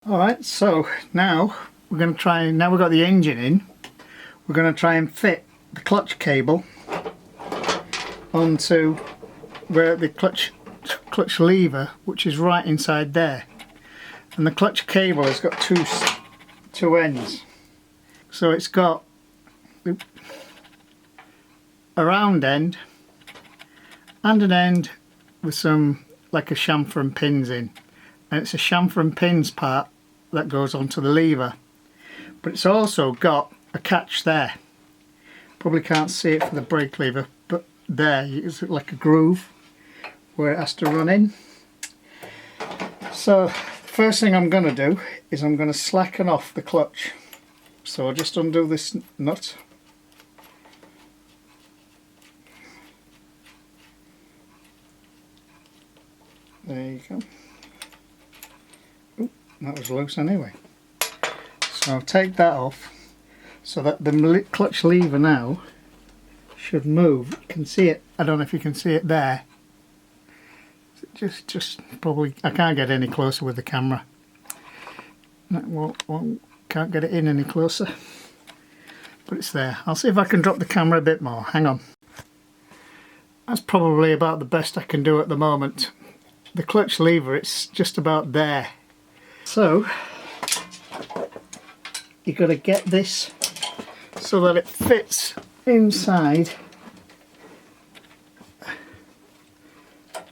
Alright, so now we're going to try, now we've got the engine in, we're going to try and fit the clutch cable onto where the clutch lever, which is right inside there. And the clutch cable has got two ends. So it's got a round end and an end with some like a chamfer and pins in. And it's a chamfer and pins part that goes onto the lever, but it's also got a catch there. Probably can't see it for the brake lever, but there it's like a groove where it has to run in. So the first thing I'm going to do is I'm going to slacken off the clutch. So I'll just undo this nut. There you go. That was loose anyway. So I'll take that off so that the clutch lever now should move. You can see it. I don't know if you can see it there. Just probably, I can't get any closer with the camera. Can't get it in any closer. But it's there. I'll see if I can drop the camera a bit more. Hang on. That's probably about the best I can do at the moment. The clutch lever, it's just about there. So you've got to get this so that it fits inside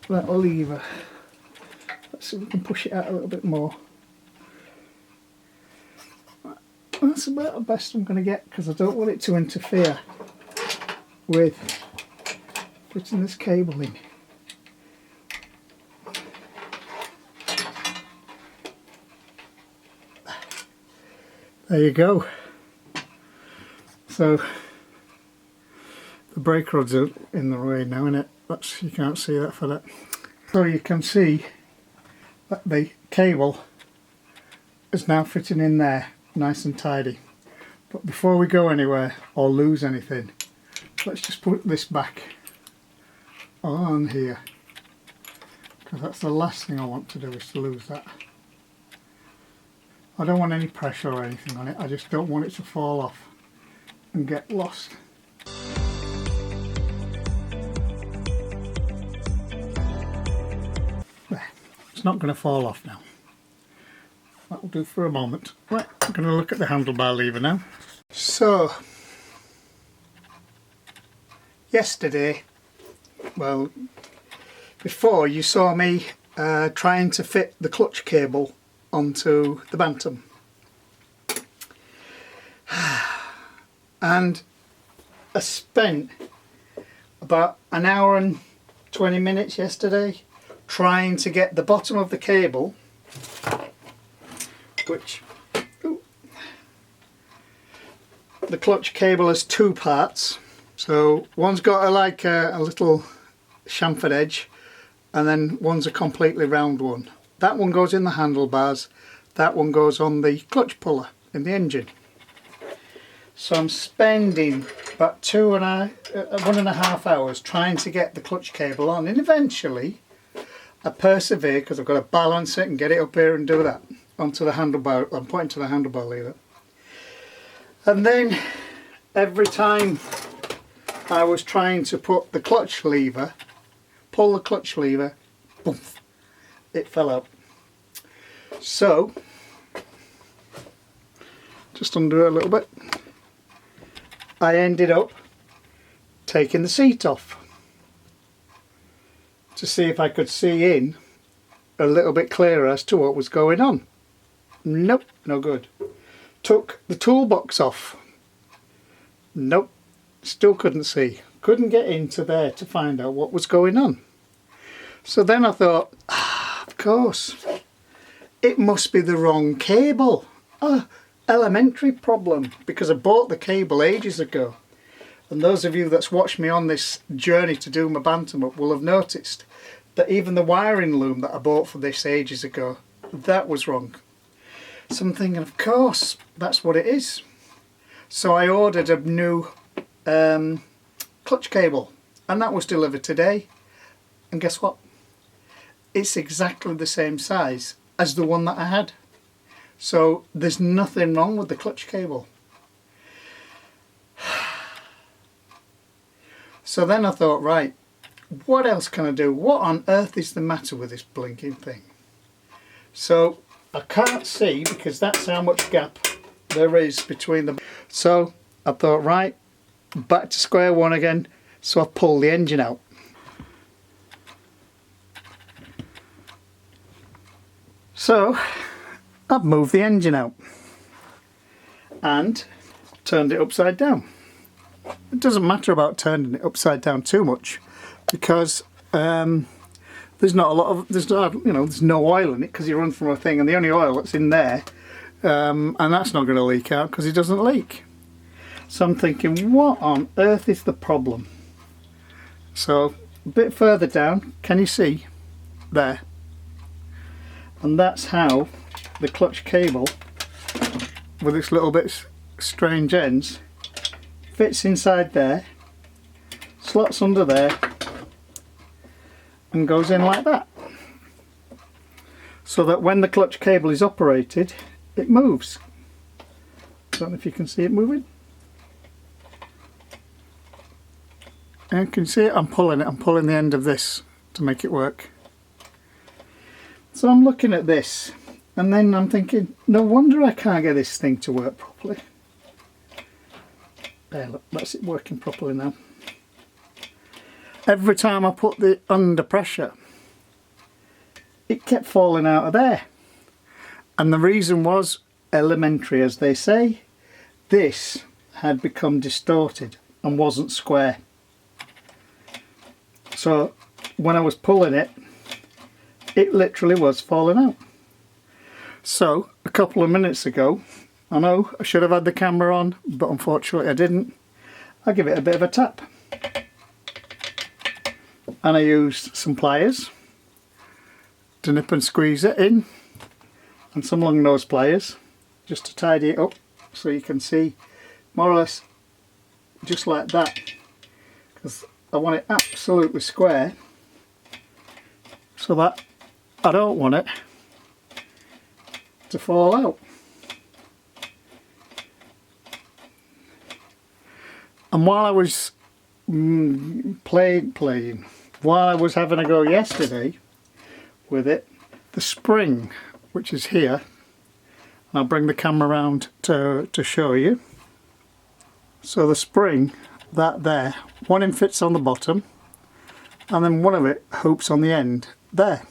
that lever. Let's see if we can push it out a little bit more. That's about the best I'm going to get, because I don't want it to interfere with putting this cable in. There you go. So the brake rods are in the way now, innit? That's, you can't see that for that. So you can see that the cable is now fitting in there, nice and tidy. But before we go anywhere or lose anything, let's just put this back on here, because that's the last thing I want to do, is to lose that. I don't want any pressure or anything on it, I just don't want it to fall off and get lost. There, it's not going to fall off now. That'll do for a moment. Right, I'm going to look at the handlebar lever now. So, yesterday, well, before you saw me trying to fit the clutch cable onto the Bantam, and I spent about an hour and 20 minutes yesterday trying to get the bottom of the cable, which the clutch cable has two parts. So one's got a little chamfered edge, and then one's a completely round one. That one goes in the handlebars, that one goes on the clutch puller in the engine. So I'm spending about 1.5 hours trying to get the clutch cable on, and eventually I persevere, because I've got to balance it and get it up here and do that onto the handlebar. I'm pointing to the handlebar lever. And then every time I was trying to put the clutch lever, pull the clutch lever, boom, it fell out. So just undo it a little bit. I ended up taking the seat off to see if I could see in a little bit clearer as to what was going on. Nope, no good. Took the toolbox off. Nope, still couldn't see. Couldn't get into there to find out what was going on. So then I thought, of course, it must be the wrong cable. Elementary problem, because I bought the cable ages ago. And those of you that's watched me on this journey to do my Bantam up will have noticed that even the wiring loom that I bought for this ages ago, that was wrong. So I'm thinking, of course, that's what it is. So I ordered a new clutch cable, and that was delivered today. And guess what? It's exactly the same size as the one that I had. So there's nothing wrong with the clutch cable. So then I thought, right, what else can I do? What on earth is the matter with this blinking thing? So I can't see because that's how much gap there is between them. So I thought, right, back to square one again. So I pulled the engine out. So I've moved the engine out and turned it upside down. It doesn't matter about turning it upside down too much because there's not a lot of, there's no oil in it because you run from a thing, and the only oil that's in there, and that's not going to leak out because it doesn't leak. So I'm thinking, what on earth is the problem? So a bit further down, can you see there? And that's how the clutch cable with its little bit strange ends fits inside there, slots under there and goes in like that, so that when the clutch cable is operated it moves. I don't know if you can see it moving. And can you see it? I'm pulling the end of this to make it work. So I'm looking at this and then I'm thinking, no wonder I can't get this thing to work properly. There, look, that's it working properly now. Every time I put it under pressure, it kept falling out of there. And the reason was elementary, as they say. This had become distorted and wasn't square. So when I was pulling it, it literally was falling out. So a couple of minutes ago, I know I should have had the camera on, but unfortunately I didn't. I give it a bit of a tap. And I used some pliers to nip and squeeze it in, and some long nose pliers just to tidy it up so you can see more or less just like that, because I want it absolutely square so that I don't want it to fall out. And while I was playing, while I was having a go yesterday with it, the spring, which is here, and I'll bring the camera around to show you. So the spring, that there, one end fits on the bottom and then one of it hoops on the end there.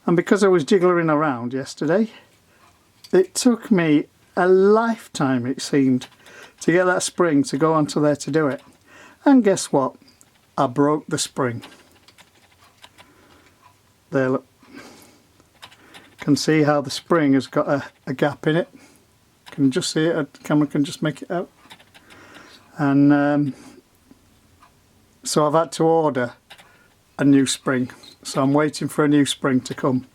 And because I was jiggling around yesterday, it took me a lifetime, it seemed, to get that spring to go onto there to do it. And guess what? I broke the spring. There, look. Can see how the spring has got a gap in it. Can you just see it? The camera can just make it out. And so I've had to order a new spring. So I'm waiting for a new spring to come.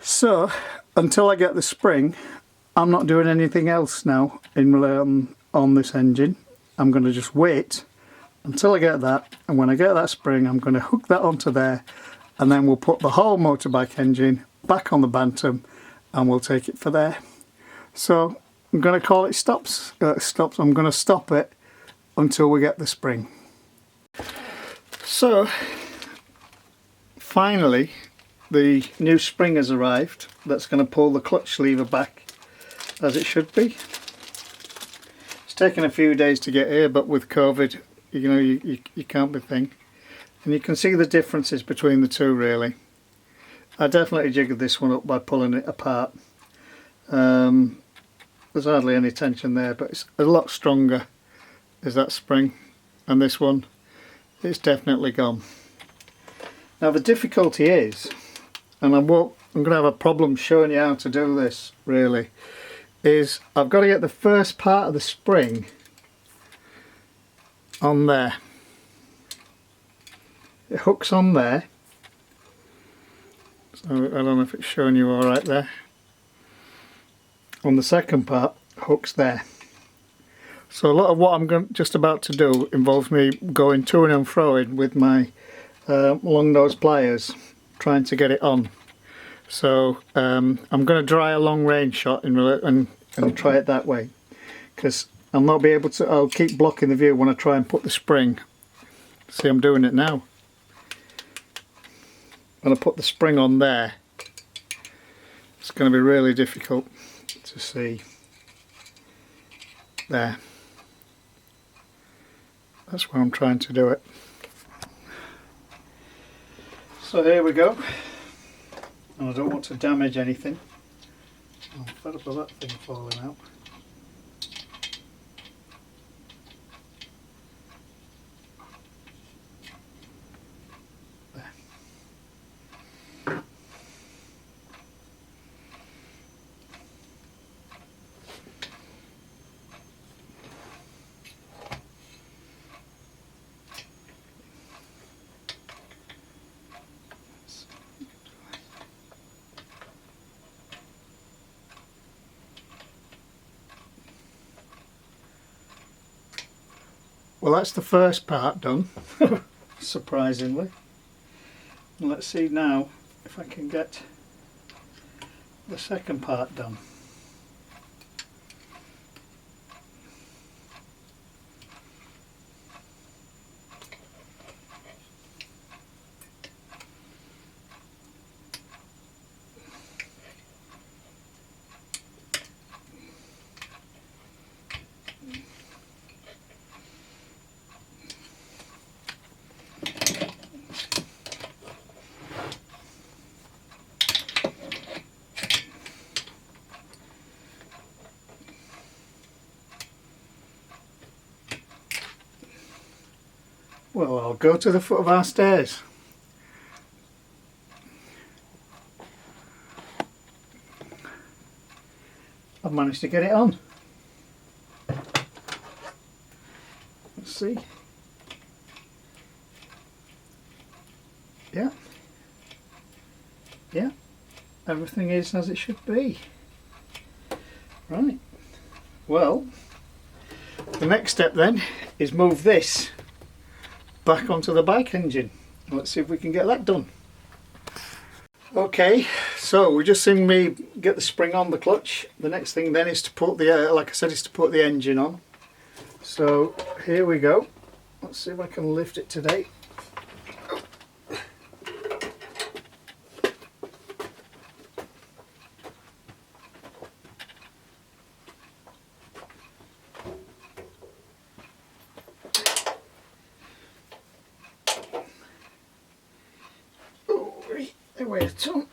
So until I get the spring, I'm not doing anything else now on this engine. I'm going to just wait until I get that, and when I get that spring I'm going to hook that onto there, and then we'll put the whole motorbike engine back on the Bantam and we'll take it for there. So I'm going to call it stops. I'm going to stop it until we get the spring. So finally the new spring has arrived. That's going to pull the clutch lever back as it should be. It's taken a few days to get here, but with COVID, you know, you can't be thing. And you can see the differences between the two really. I definitely jiggered this one up by pulling it apart. There's hardly any tension there, but it's a lot stronger is that spring, and this one, it's definitely gone. Now the difficulty is, and I'm going to have a problem showing you how to do this really, is I've got to get the first part of the spring on there. It hooks on there, so I don't know if it's showing you alright there. On the second part, hooks there. So a lot of what I'm just about to do involves me going to and fro with my long nose pliers, trying to get it on. So I'm going to try a long range shot and try it that way, because I'll not be able to. I'll keep blocking the view when I try and put the spring. See, I'm doing it now. When I put the spring on there, it's going to be really difficult to see. There. That's where I'm trying to do it. So here we go. And I don't want to damage anything. I'm fed up with that thing falling out. There. Well, that's the first part done, surprisingly. And let's see now if I can get the second part done. Well, I'll go to the foot of our stairs. I've managed to get it on. Let's see. Yeah. Yeah. Everything is as it should be. Right. Well, the next step then is move this back onto the bike engine. Let's see if we can get that done. Okay, so we just seen me get the spring on the clutch. The next thing then is to put the, like I said, is to put the engine on. So here we go. Let's see if I can lift it today. Wait a ton.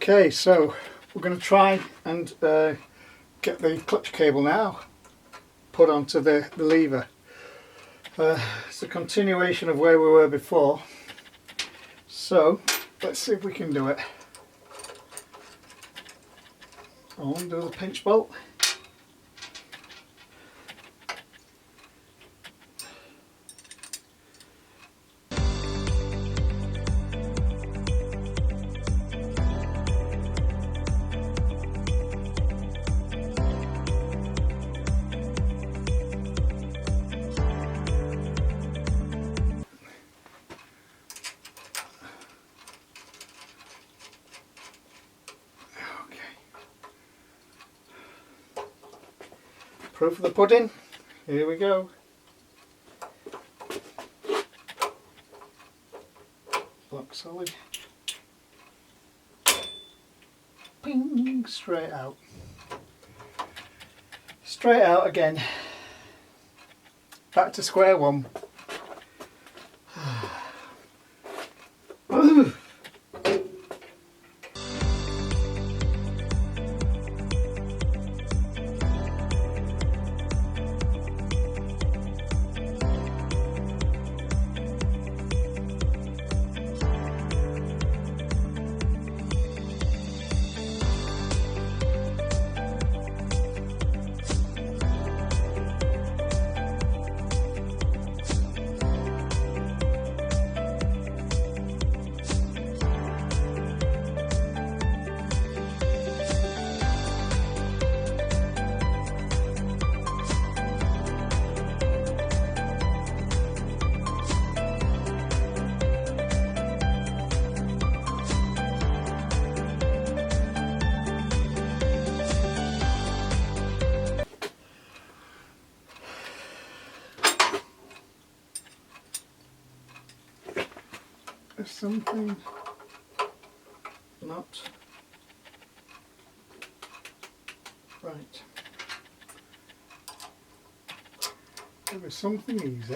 Okay, so we're going to try and get the clutch cable now put onto the lever. It's a continuation of where we were before, so let's see if we can do it. I'll undo the pinch bolt. Proof of the pudding, here we go. Block solid. Ping, straight out. Straight out again. Back to square one. There's something not right. There was something easy.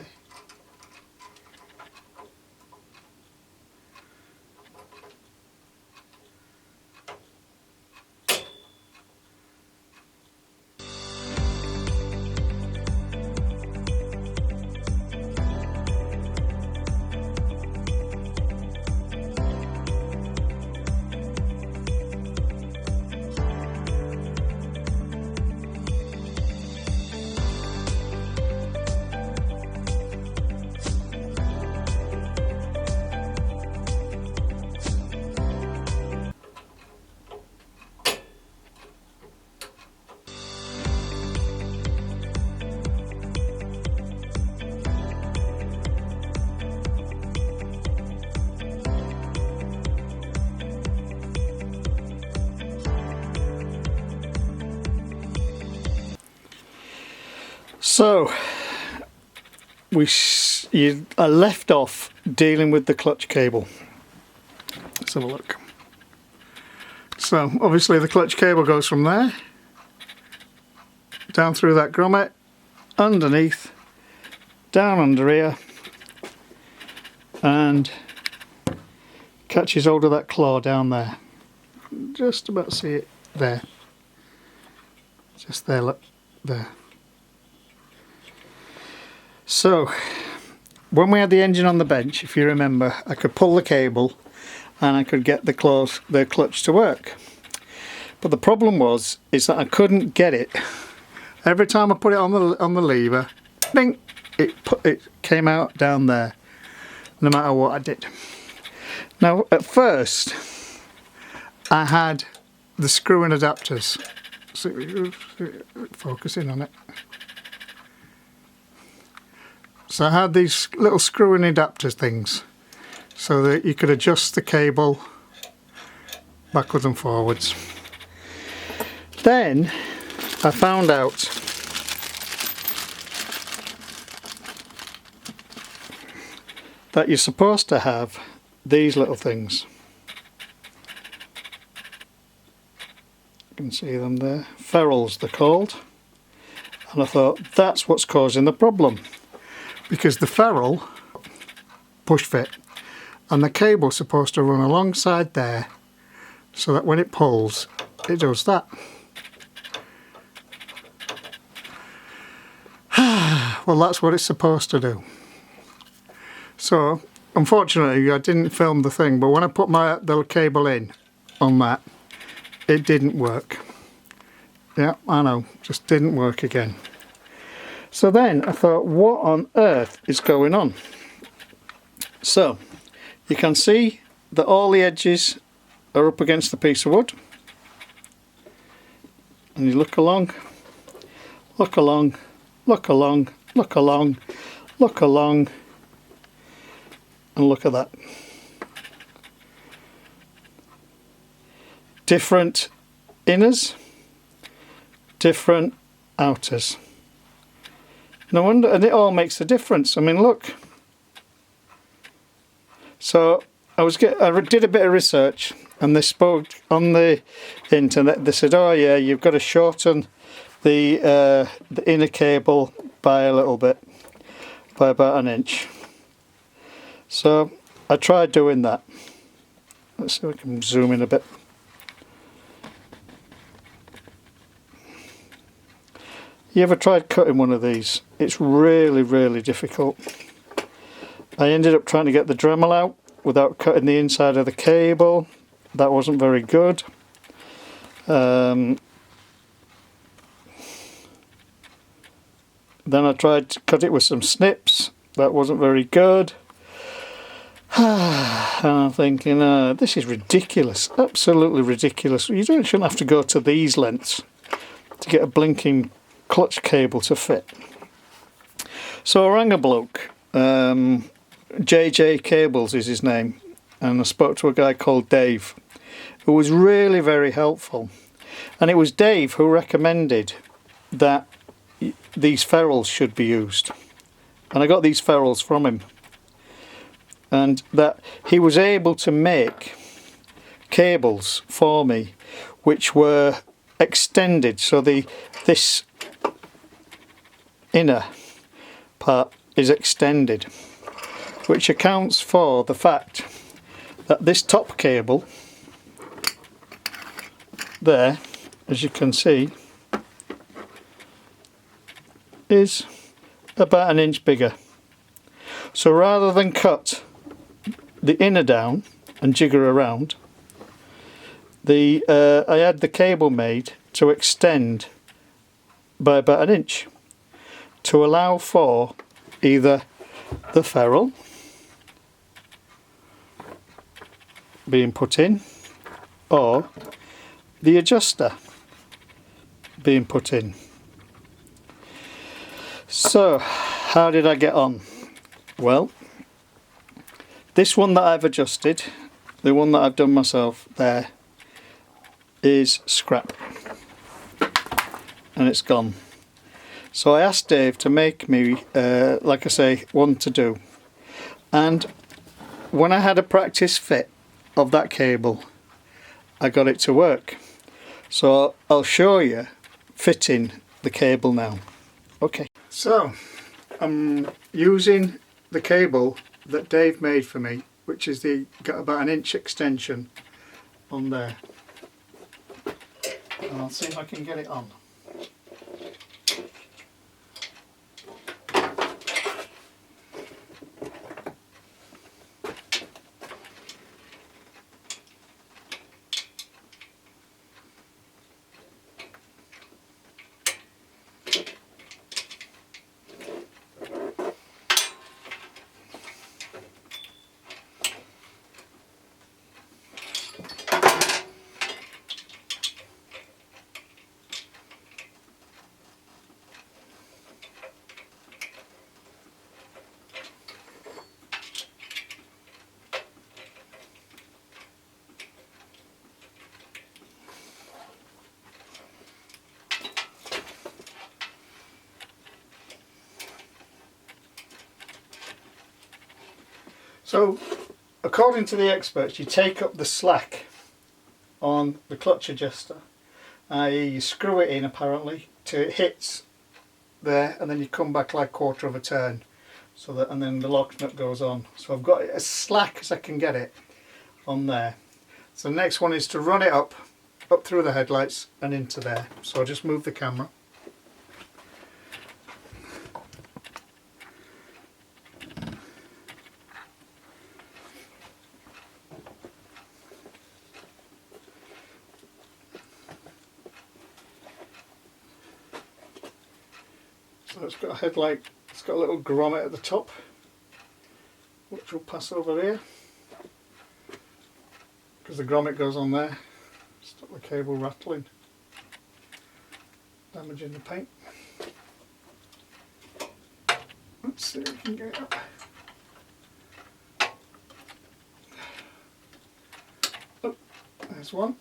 So I left off dealing with the clutch cable. Let's have a look. So obviously the clutch cable goes from there down through that grommet, underneath, down under here, and catches hold of that claw down there. Just about see it there. Just there, look, there. So when we had the engine on the bench, if you remember, I could pull the cable and I could get the clutch to work. But the problem is that I couldn't get it. Every time I put it on the lever, bing, it came out down there, no matter what I did. Now at first I had the screw-in adapters. Focusing on it. So I had these little screw-in adapter things so that you could adjust the cable backwards and forwards. Then I found out that you're supposed to have these little things. You can see them there. Ferrules they're called. And I thought that's what's causing the problem. Because the ferrule push fit and the cable's supposed to run alongside there so that when it pulls it does that. Well, that's what it's supposed to do. So unfortunately I didn't film the thing, but when I put the cable in on that, it didn't work. Yeah, I know, just didn't work again. So then I thought, what on earth is going on? So you can see that all the edges are up against the piece of wood, and you look along, look along, look along, look along, look along, and look at that. Different inners, different outers. No wonder, and it all makes a difference. I mean, look. So I did a bit of research, and they spoke on the internet. They said, "Oh yeah, you've got to shorten the inner cable by a little bit, by about an inch." So I tried doing that. Let's see if I can zoom in a bit. You ever tried cutting one of these? It's really, really difficult. I ended up trying to get the Dremel out without cutting the inside of the cable. That wasn't very good. Then I tried to cut it with some snips. That wasn't very good. And I'm thinking, this is ridiculous. Absolutely ridiculous. You shouldn't have to go to these lengths to get a blinking clutch cable to fit. So I rang a bloke, JJ Cables is his name, and I spoke to a guy called Dave, who was really very helpful. And it was Dave who recommended that these ferrules should be used, and I got these ferrules from him, and that he was able to make cables for me which were extended, so this inner part is extended, which accounts for the fact that this top cable there, as you can see, is about an inch bigger. So rather than cut the inner down and jigger around, I had the cable made to extend by about an inch, to allow for either the ferrule being put in or the adjuster being put in. So how did I get on? Well, this one that I've adjusted, the one that I've done myself there, is scrap, and it's gone. So I asked Dave to make me, like I say, one to do. And when I had a practice fit of that cable, I got it to work. So I'll show you fitting the cable now. Okay. So I'm using the cable that Dave made for me, which is got about an inch extension on there. And I'll see if I can get it on. So, according to the experts, you take up the slack on the clutch adjuster, i.e. you screw it in apparently till it hits there, and then you come back like quarter of a turn, so that, and then the lock nut goes on. So I've got it as slack as I can get it on there. So the next one is to run it up through the headlights and into there. So I'll just move the camera. So it's got a headlight, it's got a little grommet at the top, which will pass over here, because the grommet goes on there. Stop the cable rattling, damaging the paint. Let's see if we can get it up. Oh, there's one.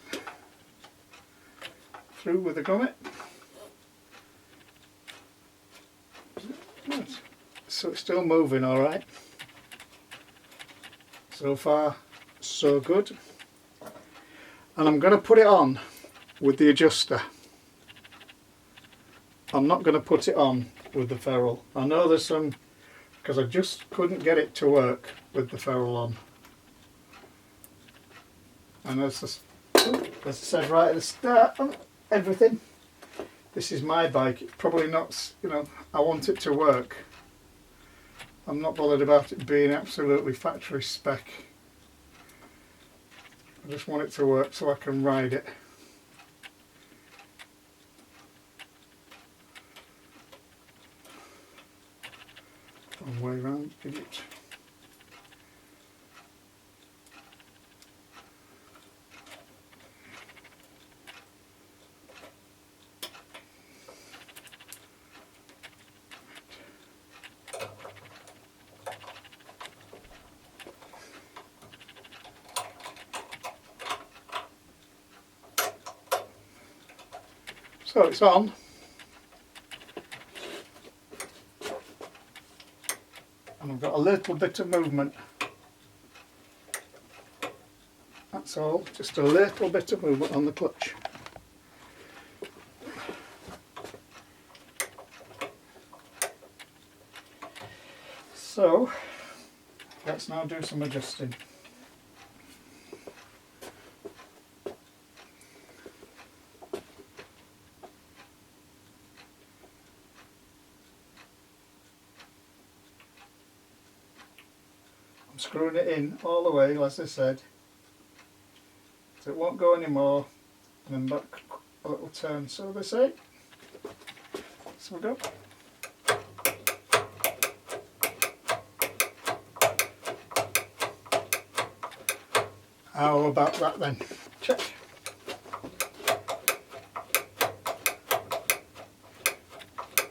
Through with the grommet. So it's still moving alright. So far so good. And I'm going to put it on with the adjuster. I'm not going to put it on with the ferrule. I know there's some, because I just couldn't get it to work with the ferrule on. And as I said right at the start of everything, this is my bike. It's probably not, you know, I want it to work. I'm not bothered about it being absolutely factory spec. I just want it to work so I can ride it. Wrong way round, idiot. So it's on. And I've got a little bit of movement. That's all, just a little bit of movement on the clutch. So let's now do some adjusting. I'm screwing it in all the way, as I said, so it won't go anymore, and then back a little turn, so they say. So we go. How about that then? Check.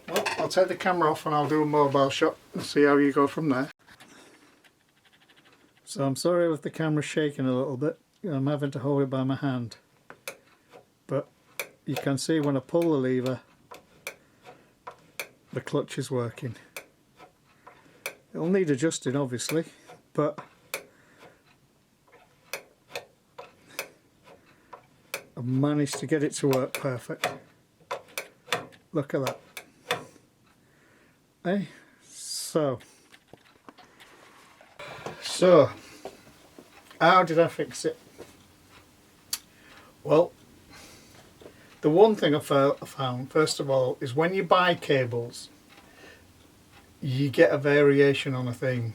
Well, I'll take the camera off and I'll do a mobile shot and see how you go from there. So I'm sorry if the camera's shaking a little bit. I'm having to hold it by my hand. But you can see when I pull the lever, the clutch is working. It'll need adjusting obviously, but I've managed to get it to work perfect. Look at that. Hey, so how did I fix it? Well, the one thing I found first of all is when you buy cables, you get a variation on a thing.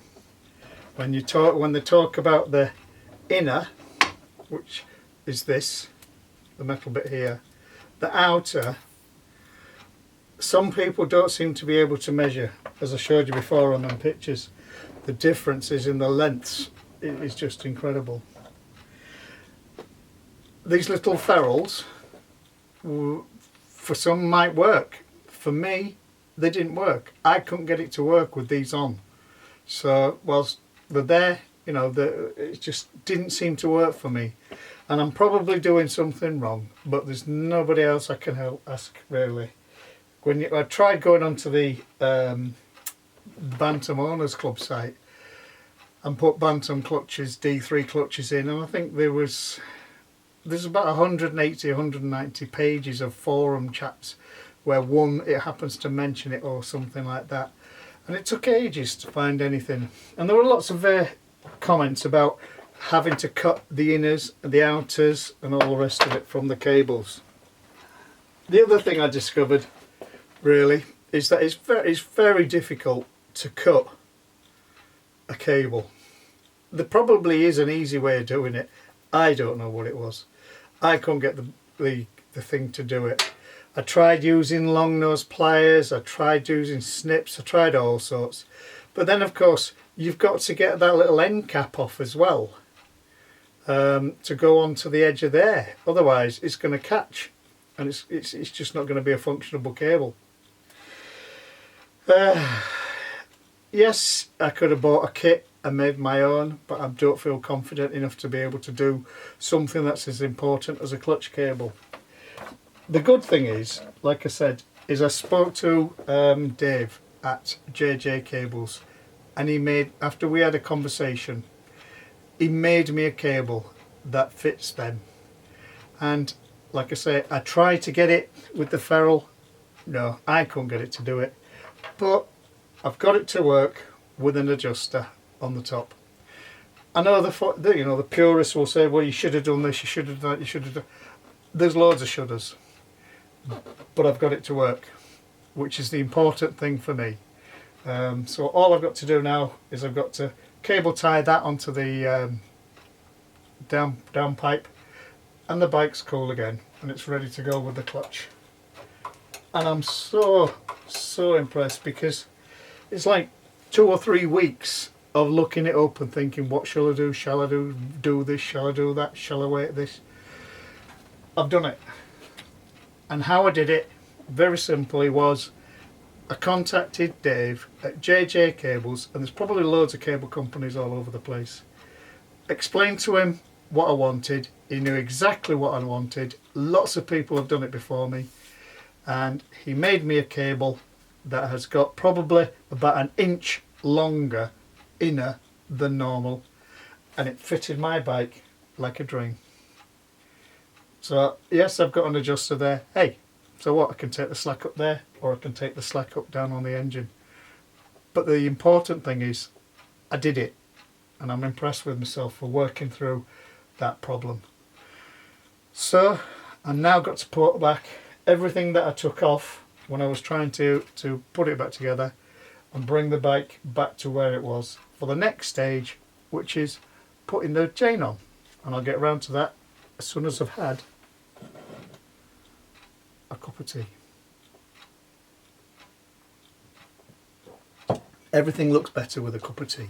When they talk about the inner, which is this, the metal bit here, the outer, some people don't seem to be able to measure, as I showed you before on them pictures. The differences in the lengths is just incredible. These little ferrules, for some might work. For me, they didn't work. I couldn't get it to work with these on. So whilst they're there, you know, it just didn't seem to work for me. And I'm probably doing something wrong, but there's nobody else I can ask really. I tried going onto the Bantam Owners Club site and put Bantam clutches, D3 clutches in, and I think there's about 180, 190 pages of forum chats where it happens to mention it or something like that, and it took ages to find anything. And there were lots of comments about having to cut the inners and the outers and all the rest of it from the cables. The other thing I discovered really is that it's very difficult to cut a cable. There probably is an easy way of doing it. I don't know what it was. I couldn't get the thing to do it. I tried using long nose pliers, I tried using snips, I tried all sorts. But then of course you've got to get that little end cap off as well to go onto the edge of there. Otherwise it's going to catch and it's just not going to be a functionable cable. Yes, I could have bought a kit and made my own, but I don't feel confident enough to be able to do something that's as important as a clutch cable. The good thing is, like I said, is I spoke to Dave at JJ Cables, and he made, after we had a conversation, he made me a cable that fits them. And like I say, I tried to get it with the ferrule. No, I couldn't get it to do it, but I've got it to work with an adjuster on the top. I know the purists will say, well, you should have done this, you should have done that, you should have done. There's loads of shouldas, but I've got it to work, which is the important thing for me. So all I've got to do now is I've got to cable tie that onto the down pipe, and the bike's cool again, and it's ready to go with the clutch. And I'm so impressed, because it's like 2 or 3 weeks of looking it up and thinking, what shall I do? Shall I do this? Shall I do that? Shall I wait this? I've done it. And how I did it, very simply, was I contacted Dave at JJ Cables, and there's probably loads of cable companies all over the place. Explained to him what I wanted. He knew exactly what I wanted. Lots of people have done it before me, and he made me a cable that has got probably about 1 inch longer inner than normal, and it fitted my bike like a dream. So yes, I've got an adjuster there. Hey, so what, I can take the slack up there, or I can take the slack up down on the engine. But the important thing is I did it, and I'm impressed with myself for working through that problem. So I've now got to put back everything that I took off when I was trying to put it back together, and bring the bike back to where it was for the next stage, which is putting the chain on. And I'll get around to that as soon as I've had a cup of tea. Everything looks better with a cup of tea.